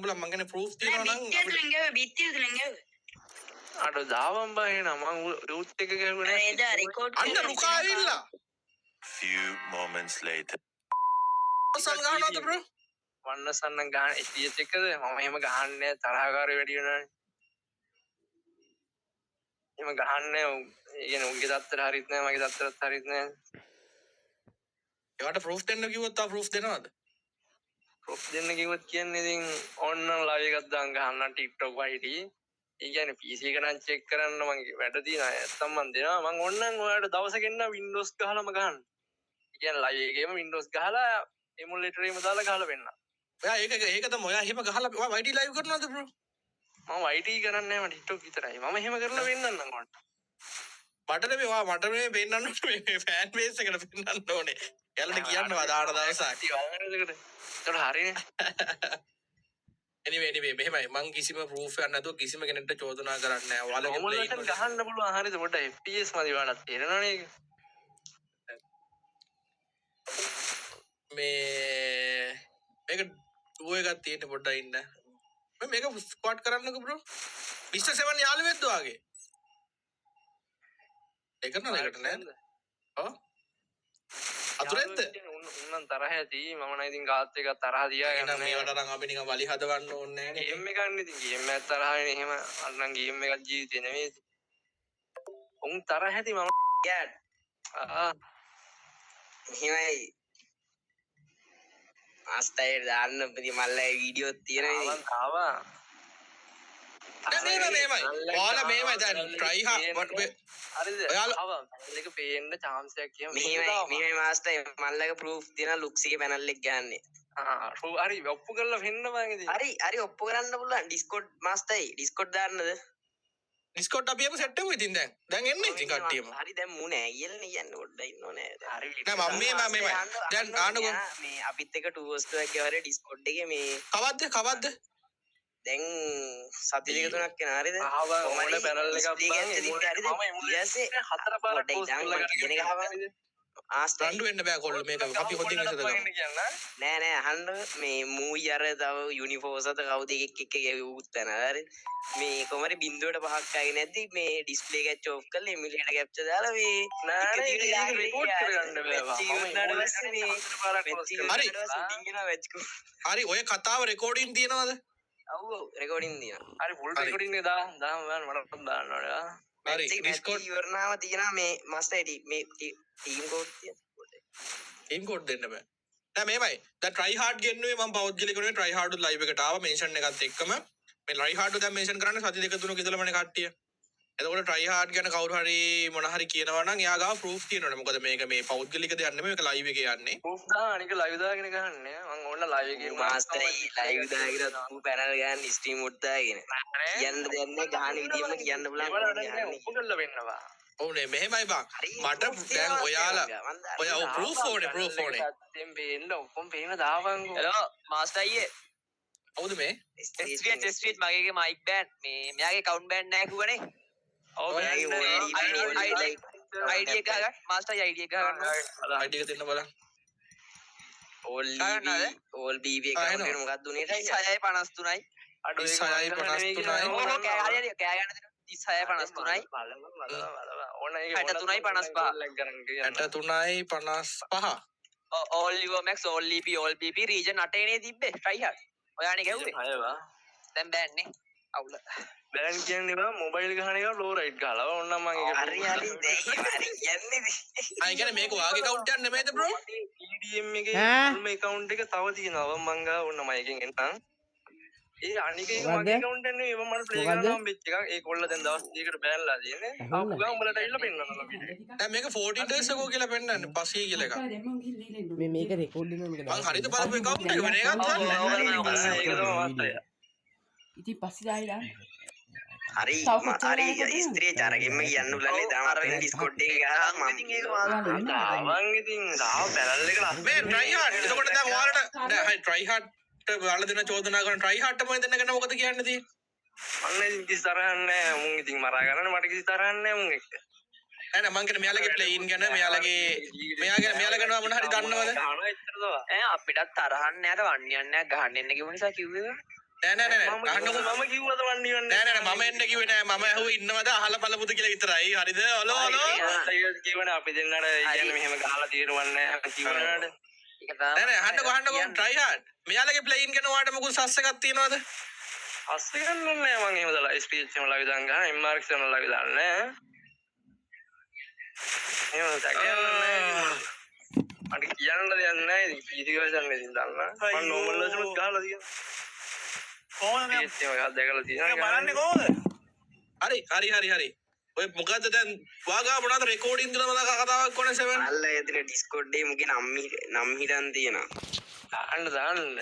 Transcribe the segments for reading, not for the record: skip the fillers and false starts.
බලන්න මං කියන්නේ ප්‍රූෆ් තියෙනවා නම් බිත්තිය තුලින් අර දාවම් බහින මං රූට් එක ගහුවේ නේද රෙකෝඩ් අන්න රුකා ඇවිල්ලා Few moments later. සංගානවද බ්‍රෝ වන්නසන්න ගාන එස් එකද මම එහෙම ගහන්නේ තරහකාරී වැඩි වෙනවනේ එහෙම ගහන්නේ ඒ කියන්නේ උන්ගේ දත්තර හරිත් නැහැ මගේ දත්තරත් හරිත් නැහැ ඒවට ප්‍රූෆ් දෙන්න කිව්වොත් තා ප්‍රූෆ් දෙනවද ප්‍රොෆ් දෙන්න කිව්වොත් කියන්නේ ඉතින් ඕන්නම් ලයිව් එකක් දාන් ගහන්න TikTok වයිටි ඒ කියන්නේ PC එක නම් චෙක් කරන්න මගේ වැඩ තියෙනවා නැත්තම් මන් දෙනවා මං ඕන්නම් ඔයාලට දවසක එන්න Windows ගහලාම ගහන්න ඒ කියන්නේ ලයිව් එකේම Windows ගහලා emulator එකේම දාලා ගහලා වෙන්න ඔයා ඒක තමයි ඔයා එහෙම ගහලා ඔයා YT ලයිව් කරනවද බ්‍රෝ මම YT කරන්නේ නැහැ මම TikTok විතරයි මම එහෙම කරලා වෙන්නන්නම් ඕන්න මට නෙමෙයි ඔයා මට නෙමෙයි පෙන්නන්න ඕනේ මේ ෆෑන් බේස් එකට පෙන්නන්න ඕනේ එයාලට කියන්නවා දාන දවසක් ඒක හරිනේ anyway මෙහෙමයි මං කිසිම ප්‍රූෆ් එකක් නැතුව කිසිම කෙනෙක්ට චෝදනා කරන්නේ නැහැ ඔයාලගේ play ඔයාලට ගහන්න පුළුවන් හරියද පොඩ්ඩක් FPS මදි වුණාට තේරෙනවනේ ඒක මේක ටූ එකක් තියෙන පොඩ්ඩක් ඉන්න මේක ස්ක්වාඩ් කරන්නකෝ බ්‍රෝ මිස්ටර් 7 යාළුවෙක්ද ඔයාගේ ඒක නේද නේද ඔව් අතුරෙන්ද උන්නම් තරහ ඇති මම නම් ඉතින් කාත් එක තරහ දියාගෙන එහෙනම් මේවට නම් අපි නිකන් වලි හදවන්න ඕනේ නැහැ නේ ගේම් එකක් නේ ඉතින් ගේම් එකක් තරහ වෙන එහෙම අන්නම් ගේම් එකක් ජීවිතේ නෙමෙයි උන් තරහ ඇති මම යාඩ් එහෙමයි ආස්තයර් දාන්න ප්‍රති මල්ලයි වීඩියෝ තියෙනවා ආවා මේමයි ඔයාලා මේමයි දැන් try hard හරිද ආවා පැනල් එක පේන්න chance එකක් කියමු මෙහෙමයි මාස්ටර් මල්ලගේ ප්‍රූෆ් තියෙන ලුක්ස් එකේ පැනල් එක ගන්නෙ හරි ඔප්පු කරලා වෙන්න බං ඉතින් හරි ඔප්පු කරන්න පුළුවන් Discord මාස්ටර් Discord දාන්නද Discord අපි එක සෙට් එකු ඉතින් දැන් එන්නේ ඉතින් කට්ටියම හරි දැන් මුනේ ඇයිල්නේ කියන්නේ පොඩ්ඩක් ඉන්න ඕනේ හරි නෑ මම මේමයි දැන් ආනකො මේ අපිත් එක 2 host එකේ වරේ Discord එකේ මේ කවද්ද දැන් සති දෙක තුනක් යන හරියද ආවා ඕනේ පැනල් එකක් බං හරිද ඊයසේ හතර පාරක් පෝස්ට් කරලා කියන එක හවන්නේ ආස්තයි රණ්ඩු වෙන්න බෑ කොල්ල මේක අපි හොදින් ඉස්සද නෑ අහන්න මේ මූයි අර තව යුනිෆෝස් අත කවුද එකෙක් ගෙවුත් තැන හරි මේ කොමරි බින්දුවට පහක් ආගෙන නැද්දි මේ ඩිස්ප්ලේ කැච් ඕෆ් කරලා එමුලේටර් කැප්චර් දාලා මේ නෑ ඒක රෙකෝඩ් කරගන්න බෑ හරි ඔය කතාව රෙකෝඩින් තියෙනවද ඔව් රෙකෝඩින් තියෙනවා හරි ෆුල් රෙකෝඩින් එක දාන්න මට දාන්න ඕනේ හරි Discord ඉවරනාම තියෙනවා මේ මාස්ටර් එඩි මේ ටීම් කෝඩ් තියෙනවා ටීම් කෝඩ් දෙන්න බෑ දැන් මේමයි දැන් try hard ගෙන්නුවේ මම පෞද්ගලිකව try hard live එකට ආවා මෙන්ෂන් එකත් එක්කම මේ try hard දැන් මෙන්ෂන් කරන්නේ සති දෙක තුනක ඉඳලාමනේ කට්ටිය එතකොට try hard ගැන කවුරු හරි මොන හරි කියනවා නම් එයා ගාව ප්‍රූෆ් තියෙනවනේ මොකද මේක මේ පෞද්ගලික දෙයක් නෙමෙයි මේක live එකේ යන්නේ ප්‍රූෆ් දාන්න අනික live දාගෙන ගහන්නේ මම ඕන live එකේ මාස්ටර් live දාගෙන ඌ පැනල් ගන්න ස්ට්‍රීම් උඩ් දාගෙන කියන්න දෙයක් නෑ ගහන විදියම කියන්න පුළුවන් ඔප්පු කරලා වෙන්නවා ඕනේ මෙහෙමයි බං මට දැන් ඔයාලා ඔයා ප්‍රූෆ් ඕනේ දැන් වෙන්න ඔක්කොම පේන දාවන්කෝ හෙලෝ මාස්ටර් අයියේ හවුද මේ ස්ට්‍රීට් මගේගේ මයික් බෑන්ඩ් මේ මෙයාගේ කවුන්ට් බෑන්ඩ් නැහැ කිව්වනේ ඔව් ID එක ගන්න මාස්ටර් ID එක ගන්න ID එක දෙන්න බලන්න ඕල් BB account එක මොකක්ද උනේ 3653යි අඩු 3653යි ඕක කෑ ගන්න දෙනවා 3653යි ඕන ඒක 63යි 63යි 55 all your max all EP all BP region 8 නේ තිබ්බේ try hard ඔයානේ ගැව්වේ හයවා දැන් බෑන්නේ අවුල බෑන් කියන්නේ බා මොබයිල් ගහන එක ලෝ රයිට් ගහලා ඕන්නම් මම ඒක හරි යන්නේ අය කියන්නේ මේක වාගේ account එකක් නෙමෙයිද bro EDM එකේ ෆුල් account එක තව තියෙනවා මම ගා ඕන්න මයිකෙන් එන්නම් ඒ අනික එක මගේ account එක නෙවෙයි මම මට ප්ලේ කරනවා වෙච්ච එකක් ඒ කොල්ල දැන් දවස් 3කට බෑන්ලා තියෙන්නේ ආපු ගා උඹලට ඇවිල්ලා පෙන්නනවා වීඩියෝ දැන් මේක 14 days ago කියලා පෙන්නන්නේ පස්සේ කියලා එකක් මේක රෙකෝඩ් වෙනවා මේක මං හරිද බලපු account එක වෙන එකක් ඉතින් පස්සේ දාලා හරි ස්ත්‍රී චාරගෙම කියන්න උලන්නේ තාම අර ඩිස්කෝඩ් එකේ ගහලා මම ඉතින් ඒක මං ඉතින් දාව පැනල් එක මේ try hard එතකොට දැන් ඔයාලට දැන් හරි try hard ඔයාලා දෙන චෝදනා කරන try hard තමයි දෙන්න ගැන මොකද කියන්නේ තියෙන්නේ මම ඉතින් කිසි තරහක් නැහැ මුන් ඉතින් මරා ගන්න මට කිසි තරහක් නැහැ මුන් එක්ක නෑ මං කියන්නේ මෙයාලගේ ප්ලේයින් ගැන මෙයාලා ගැන මොන හරි දන්නවද අපිටත් තරහක් නැහැ වන්නේයක් නැහැ ගහන්න එන්න කිව්ව නිසා කිව්වේ නෑ මම අහන්නකෝ මම කිව්වද වන්නේ නෑ මම එන්න කිව්වේ නෑ මම ඇහුවේ ඉන්නවද අහලා බලමුද කියලා විතරයි හරිද හලෝ කියවන අපි දෙන්නට කියන්නේ මෙහෙම ගහලා తీරවන්නේ කිව්වනට නෑ අහන්නකෝ try hard මෙයාලගේ ප්ලේයින් ගැන ඔයාලට මොකද සස් එකක් තියනවද අස්සේ ගන්නන්නේ නෑ මං එහෙම දාලා ස්පීච් එකම ලවි දාන් ගන්න එම්ආර්එක්ස් එකම ලවි දාන්නේ එහෙම දැකන්නේ අර කියන්න දෙයක් නෑ ඉතින් පීසි version එකකින් දාන්න මම normal version එකත් ගහලා තියෙනවා කොහොමද මේ ඒක දැකලා තියෙනවා බලන්නේ කොහොමද හරි ඔය මොකද්ද දැන් වාගා මොනවද රෙකෝඩින් දාලා කතාවක් කොනේ 7 අල්ල එතන ඩිස්කෝඩ් එකේ මුගේ නම් හිටන් තියෙනවා දාන්න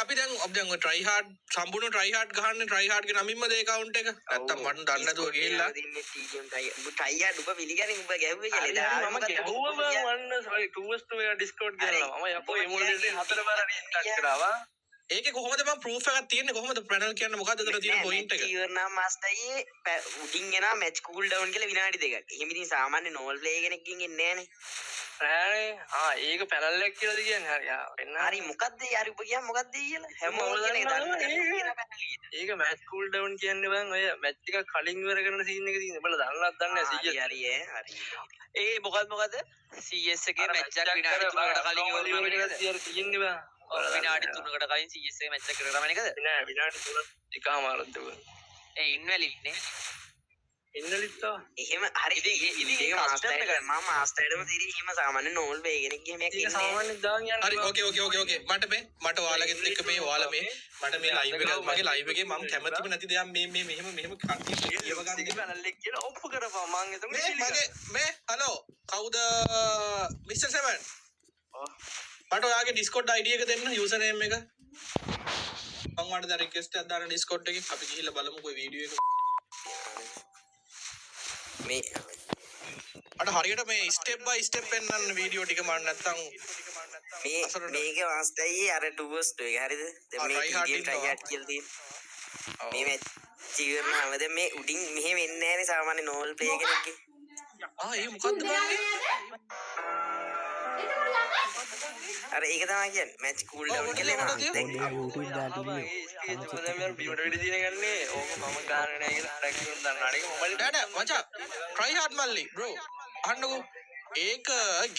අපි දැන් ඔය try hard සම්පූර්ණ try hard ගහන්නේ try hard ගේ නමින්ම දේ account එක නැත්තම් මට දන්නේ නැතුව ගිහිල්ලා ටයියා ඩුබ පිළිගන්නේ උඹ ගැහුවේ කියලා මම ගැහුවා වන්න 2s2 එක ඩිස්කෝඩ් කරලා මම යකෝ එමුලේටර් 4 bar රීස්ටාර්ට් කරාවා ඒකේ කොහොමද මම proof එකක් තියෙන්නේ කොහොමද පැනල් කියන්නේ මොකද්ද අතන තියෙන පොයින්ට් එක ඉවරනා මාස්ටර්යේ උඩින් එනවා මැච් කූල් ඩවුන් කියලා විනාඩි 2ක්. එහෙම ඉතින් සාමාන්‍ය නෝල් ප්ලේ කෙනෙක්ගෙන් එන්නේ නෑනේ ඒක පැනල් එක කියලාද කියන්නේ හරි වෙන්න හරි මොකද්ද යාරි උඹ කියන්නේ මොකද්ද කියලා හැමෝම කියන එක දන්නවා ඒක මැච් කූල් ඩවුන් කියන්නේ බං ඔය මැච් එක කලින් ඉවර කරන සීන් එක තියෙන බල දන්නවත් දන්නේ නැහැ හරි හරි ඒ මොකද CS එකේ මැච් එකක් විනාඩි 3කට කලින් ඉවර වෙන එකද තියෙන්නේ බං විනාඩි 3කට කලින් CS එකේ මැච් එක කරගෙන එකද නෑ විනාඩි 3 එකමාරක් දුව ඒ ඉන්වැලිඩ්නේ ඉන්නලිත්තා එහෙම හරි ඉතින් ඒක මාස්ටර් එක මම මාස්ටර්ටම තිරි එහෙම සාමාන්‍ය නෝල් වේ කෙනෙක් එහෙම ඒක සාමාන්‍ය දාන් යන්න හරි ඕකේ මට ඔයාලගෙත් එක්ක මේ ඔයාලා මේ මට මේ ලයිව් එක මගේ ලයිව් එකේ මම කැමතිම නැති දෙයක් මේ මෙහෙම කට්ටිය කියව ගන්න පැනල් එක කියලා ඔප්පු කරපන් මං එතකොට මේ හලෝ කවුද මිස්ටර් 7 මට ඔයාගේ Discord ID එක දෙන්න යූසර් නේම් එක මම වඩ දැන් රික්වෙස්ට් එකක් දාන්න Discord එකේ අපි ගිහිල්ලා බලමුකෝ වීඩියෝ එක මේ අර හරියට මේ ස්ටෙප් බයි ස්ටෙප් පෙන්නන්න වීඩියෝ ටික මම නැත්තම් මේක මාස්ටර්යේ අර 2s2 එක හරිද දැන් මේ try hard කියලා තියෙන මේ මැච් ඉවරනම දැන් මේ උඩින් මෙහෙම එන්නේ නැහැනේ සාමාන්‍ය නෝල් ප්ලේ කෙනෙක්ගේ ඒ මොකද්ද බලන්නේ අර ඒක තමයි කියන්නේ මැච් කූල් ඩවුන් කියලා එනවා දැන් YouTube දාලා මම බිමට වෙඩි දින ගන්නේ ඕක මම ගන්න නෑ කියලා රැක්කින් දන්නා නේ මොබයිල් නෑ මචං try hard මල්ලි bro අහන්නකෝ ඒක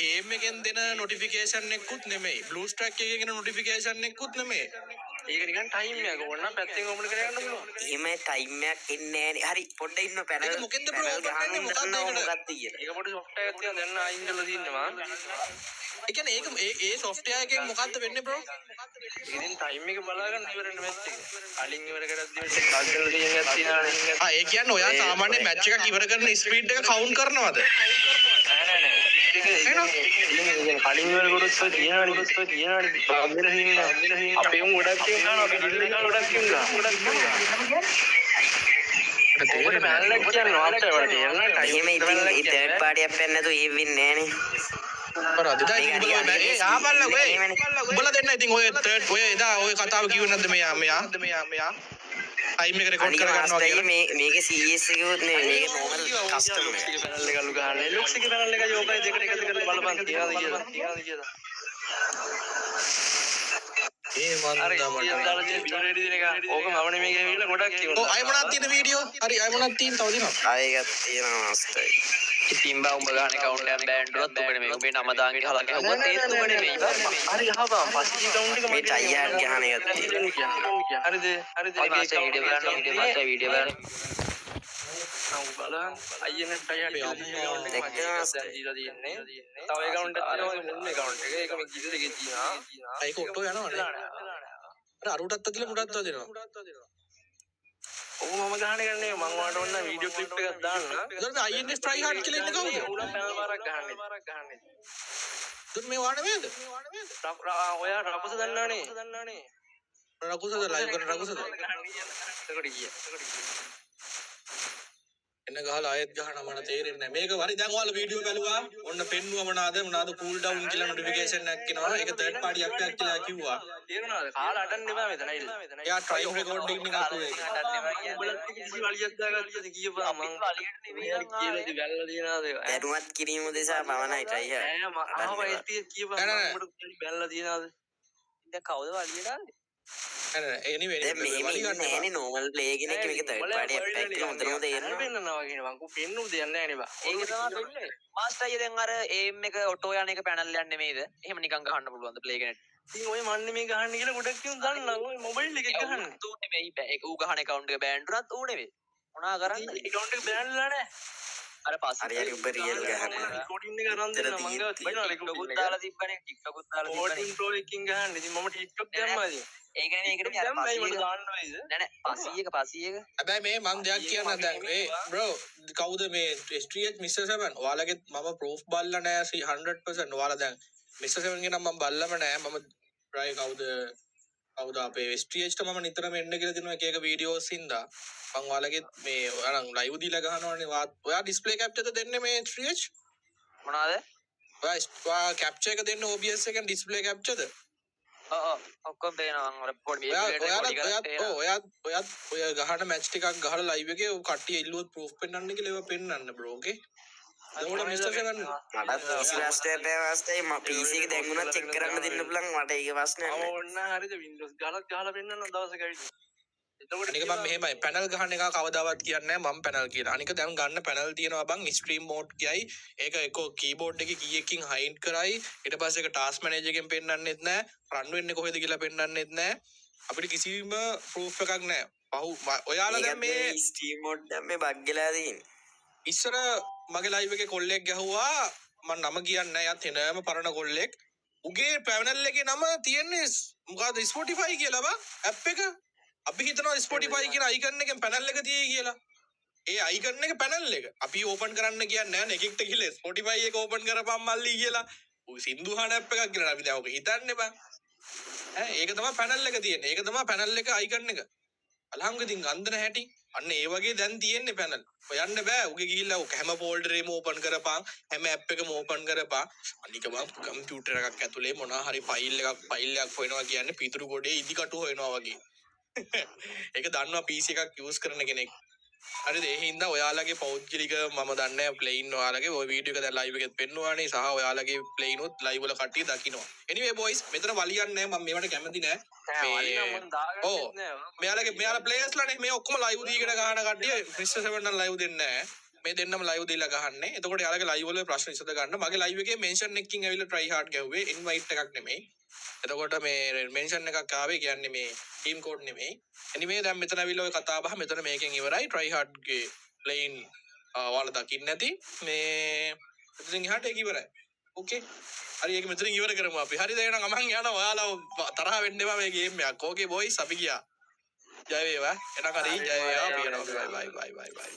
ගේම් එකෙන් දෙන නොටිෆිකේෂන් එකකුත් නෙමෙයි බ්ලූ ස්ට්‍රැක් එකේ ගෙන නොටිෆිකේෂන් එකකුත් නෙමෙයි ඒක නිකන් ටයිම් එකක් ඕන නම් පැත්තෙන් ඕමල කරගන්න පුළුවන් එහෙම ටයිම් එකක් එන්නේ නැහනේ හරි පොඩ්ඩක් ඉන්න පැනල් ඒක මොකෙන්ද bro කරන්නේ මොකක්ද මොකක්ද කියලා ඒක පොඩි සොෆ්ට්වෙයාර් එකක් තියෙනවා දැන් අයින් කරලා තියෙනවා ඒ කියන්නේ ඒ සොෆ්ට්වෙයාර් එකෙන් මොකක්ද වෙන්නේ bro ඉතින් ටයිම් එක බලාගන්න ඉවර වෙන මැච් එක කලින් ඉවර කරද්දී මේ ටක් කරලා තියෙන එකක් තියෙනවානේ ඒ කියන්නේ ඔයා සාමාන්‍ය මැච් එකක් ඉවර කරන ස්පීඩ් එක කවුන්ට් කරනවද නෑ කලින් ඉවර කරොත් තියෙනවානේ බාගර හින්න අපේ උන් ගොඩක් තියෙනවා අපි ගිල්ල එක ගොඩක් තියෙනවා ඔකට බැලලා කියන්නේ වාස්තව වල තියෙනවා එහෙම ඉතින් ඒ තර්ඩ් පාටි අප් එකක් නැතුව ඒ වෙන්නේ නැහනේ උඹලා දෙන්න ඉතින් ඔය තර්ඩ් ඔය එදා ඔය කතාව කිව්වේ නැද්ද මෙයා ටයිම් එක රෙකෝඩ් කරගන්නවා කියලා මේකේ CS එකකුත් නෙවෙයි මේක නෝමල් කස්ටම් එක පැනල් එක අලු ගහන්නේ ලොක්ස් එක පැනල් එක යෝගයි දෙකට එකතු කරලා බලපන් තියනවාද කියලා ඒ මන්දා මට දාලා තියෙන බියර් රෙඩි දින එක ඕක මම නෙමෙයි කියලා ගොඩක් කියනවා අය මොනවද තියෙන වීඩියෝ හරි අය මොනවද තියෙන තව දිනවා ආයෙත් තියෙනවා මාස්ටර් ඉතින් බා උඹ ගන්න කවුන්ට් එකක් බෑන්ඩ් කරොත් උඹ නෙමෙයි උඹේ නම දාන් ගහලා ගහුවත් ඒත් උඹ නෙමෙයි හරි ගහපන් පස්සේ කවුන්ට් එක මේ ටයියර් ගහන එකත් තියෙනවා හරිද මගේ වීඩියෝ බලන්න වීඩියෝ බලන්න බලන්න අයියන ටයියර් දීලා තියෙන්නේ තව එකවුන්ට් එකක් තියෙනවා මුන්නේ එකවුන්ට් එක ඒක මේ ගිල්ල එකේ තියෙනවා ඒක ඔටෝ යනවනේ අර අරුටත් අදිලා මුඩත් අදිනවා ඔව් මම ගහන එක නෙමෙයි මම ඔයාලට ඔන්න වීඩියෝ ක්ලිප් එකක් දාන්න ඒතර මේ INS try hard කියලා ඉන්නේ කවුද උනා පැනල් මාරක් ගහන්නේ ඒතර මේ වාණ වේද ඔයා රපස දන්නවනේ රකුසද ලයිව් කරන රකුසද එතකොට ගියා එන්න ගහලා ආයෙත් ගහනවා මට තේරෙන්නේ නැහැ මේක හරි දැන් ඔයාලා වීඩියෝ බැලුවා ඔන්න පෙන්නුවා මොනවාද කූල් ඩවුන් කියලා නොටිෆිකේෂන් එකක් එනවා ඒක තර්ඩ් පාටි ඇප් එකක් කියලා කිව්වා තේරුණාද කාලා අඩන්න එපා මෙතන නේද එයා ටයිම් රෙකෝඩින් එකක් ආවේ උඹලත් කිසි වලියක් දාගත්තද කියපන් මං කියලා දිවැල්ලා දිනනවාද දැනුවත් කිරීම දෙසා පවණයි ටයියර් ආව ස්පීස් කියපන් උඹට බැලලා දිනනවාද දැන් කවුද වලිය දාන්නේ anyway දැන් මෙහෙම වලි ඉන්නේ ගන්න එපා. නැහැනේ normal play කෙනෙක් මේක third party app එකක් කියලා හොඳටම තේරෙනවා. පෙන්නවා කියන මං කෝ පෙන්නු දෙයක් නැහැ නේ බා. ඒක තමයි වෙන්නේ. මාස්ටර් අයියා දැන් අර එම් එක ඔටෝ යන එක පැනල් යන්නේ නෙමෙයිද? එහෙම නිකන් ගහන්න පුළුවන්ද ප්ලේ කෙනෙක්? ඉතින් ඔය මන්නේ මේ ගහන්න කියලා ගොඩක් කියුන් දන්නා. ඔය මොබයිල් එකේ ගහන්න. ඌ නෙමෙයි බෑ. ඒක ඌ ගහන account එක බෑන් වුණත් ඌ නෙමෙයි. මොනා කරන්නේ? account එක බෑන්ලා නැහැ. අර පස්සේ හරි හරි උඹ real ගහන. recording එක අරන් දෙන්න මං ගාව තියෙනවා TikTok recording උත් දාලා තිබ්බනේ. TikTok උත් දාලා තිබ්බනේ. 14 pro එකකින් ගහන්න. ඉතින් මම TikTok දැම්මා ඉතින්. ඒකනේ ඒකට අර දැම්මයි මට පස්සේ දාන්න වෙයිද? නෑ නෑ පස්සේ එක හැබැයි මේ මං දෙයක් කියන්න දැන් මේ බ්‍රෝ කවුද මේ STH Mr. 7 ඔයාලගේ මම ප්‍රූෆ් බලලා නෑ 100% ඔයාලා දැන් Mr. 7 ගේ නම් මම බල්ලම නෑ මම try කවුද අපේ STH ට මම නිතරම එන්න කියලා දෙනවා එක එක වීඩියෝස් හින්දා මං ඔයාලගේ මේ ඔයාලා ලයිව් දීලා ගහනවනේ ඔයා ඩිස්ප්ලේ කැප්චර් දෙන්නේ මේ STH මොනවාද? ඔයා කැප්චර් එක දෙන්න OBS එකෙන් ඩිස්ප්ලේ කැප්චර්ද ඔක්කොම පේනවා මම පොඩි ඔයත් ඔය ගහන මැච් ටිකක් ගහලා ලයිව් එකේ ඔය කට්ටිය ඉල්ලුවොත් ප්‍රූෆ් පෙන්වන්න කියලා ඒවා පෙන්වන්න බ්‍රෝ ඕකේ එතකොට මිස්ටර් සෙවන් මට PC last අවස්ථාවේ මම PC එක දැන් උනත් check කරන්න දෙන්න පුළුවන් මට ඒක ප්‍රශ්නයක් නෑ. ඕන්න හරිද Windows ගහලා පෙන්නන්න දවසක ඇවිත්. එතකොට අනික මම මෙහෙමයි පැනල් ගහන එක කවදාවත් කියන්නේ නැහැ මම පැනල් කියලා. අනික දැන් ගන්න පැනල් තියෙනවා බං ස්ට්‍රීම් මෝඩ් කියයි. ඒක එක කීබෝඩ් එකේ කීයකින් හයිඩ් කරයි. ඊට පස්සේ ඒක ටාස්ක් මැනේජර් එකෙන් පෙන්වන්නෙත් නැහැ. රන් වෙන්නේ කොහෙද කියලා පෙන්වන්නෙත් නැහැ. අපිට කිසිම ප්‍රූෆ් එකක් නැහැ. ඔයාලා දැන් මේ Steam mode දැන් මේ බග් වෙලා තියෙන්නේ. ඉස්සර මගේ ලයිව් එකේ කොල්ලෙක් ගැහුවා මම නම කියන්නේ නැහැ. යත් එනම පරණ කොල්ලෙක්. උගේ පැනල් එකේ නම තියෙන්නේ මොකද්ද Spotify කියලා බං ඇප් එක. අපි හිතනවා Spotify කියන අයිකන් එකෙන් පැනල් එක තියෙයි කියලා. ඒ අයිකන් එක පැනල් එක. අපි ඕපන් කරන්න කියන්නේ නැහැ නේ එකෙක්ට කියලා Spotify එක ඕපන් කරපම් මල්ලි කියලා. ඔය සින්දුහාන ඇප් එකක් කියලා අපි දැන් ඔක හිතන්නේ බං. ඒක තමයි පැනල් එක තියෙන්නේ. ඒක තමයි පැනල් එක අයිකන් එක. අලහංගදින් ගන්දන හැටි. අන්න ඒ වගේ දැන් තියෙන්නේ පැනල්. හොයන්න බෑ. උගේ ගිහිල්ලා ඔක හැම ෆෝල්ඩරේම ඕපන් කරපන්. හැම ඇප් එකම ඕපන් කරපන්. අනික මම කම්පියුටර් එකක් ඇතුලේ මොනවා හරි ෆයිල් එකක් හොයනවා කියන්නේ පිටුරු ගොඩේ ඉදිකටු හොයනවා වගේ. ඒක දන්නවා PC එකක් යූස් කරන කෙනෙක්. හරිද? ඒ හින්දා ඔයාලගේ පෞද්ගලික මම දන්නේ ප්ලේන් ඔයාලගේ ওই වීඩියෝ එක දැන් ලයිව් එකෙත් පෙන්නුවානේ සහ ඔයාලගේ ප්ලේන් උත් ලයිව් වල කට්ටිය දකින්නවා. anyway boys මෙතන වලියන්නේ නැහැ මම මේවට කැමති නෑ. මෙයාලා ප්ලේයර්ස්ලානේ මේ ඔක්කොම ලයිව් දීගෙන ගහන කට්ටිය Mr. 7 නම් ලයිව් දෙන්නේ නැහැ. මේ දෙන්නම ලයිව් දීලා ගහන්නේ. එතකොට යාලගේ ලයිව් වල ප්‍රශ්න විසඳ ගන්න. මගේ ලයිව් එකේ මෙන්ෂන් එකකින් ඇවිල්ලා try hard ගැව්වේ invite එකක් නෙමෙයි. එතකොට මේ මෙන්ෂන් එකක් ආවේ කියන්නේ මේ ටීම් කෝඩ් නෙමෙයි. anyway දැන් මෙතන ඇවිල්ලා ඔය කතා බහ මෙතන මේකෙන් ඉවරයි. try hard ගේ ප්ලේන් ඔයාලා දකින්න නැති මේ මෙතනින් එහාට ඒක ඉවරයි. okay හරි ඒක මෙතනින් ඉවර කරමු අපි. හරිද එහෙනම් අමන් යනවා ඔයාලා තරහ වෙන්න එපා මේ ගේම් එකක්. okay boys අපි ගියා. ජය වේවා. එනකරි ජය වේවා. අපි යනවා. bye bye bye bye.